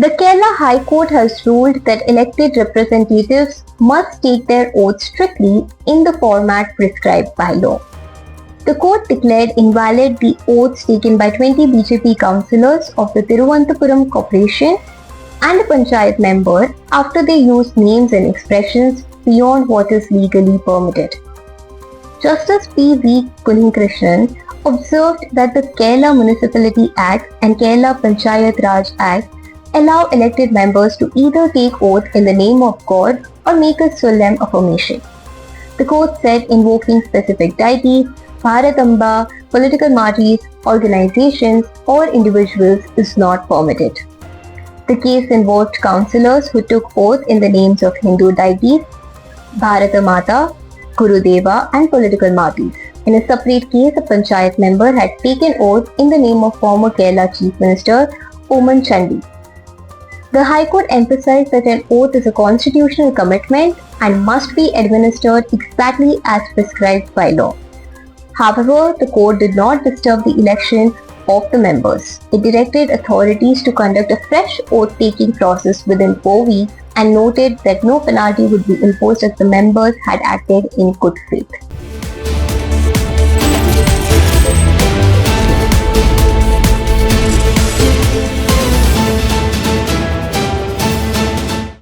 The Kerala High Court has ruled that elected representatives must take their oath strictly in the format prescribed by law. The court declared invalid the oaths taken by 20 BJP councillors of the Thiruvananthapuram Corporation and a panchayat member after they used names and expressions beyond what is legally permitted. Justice P.V. Kuninkrishnan observed that the Kerala Municipality Act and Kerala Panchayat Raj Act allow elected members to either take oath in the name of God or make a solemn affirmation. The court said invoking specific deities, Bharatamba, political parties, organizations or individuals is not permitted. The case involved councillors who took oath in the names of Hindu deities, Bharata Mata, Gurudeva and political parties. In a separate case, a panchayat member had taken oath in the name of former Kerala Chief Minister Oman Chandi. The High Court emphasized that an oath is a constitutional commitment and must be administered exactly as prescribed by law. However, the court did not disturb the election of the members. It directed authorities to conduct a fresh oath-taking process within 4 weeks and noted that no penalty would be imposed if the members had acted in good faith.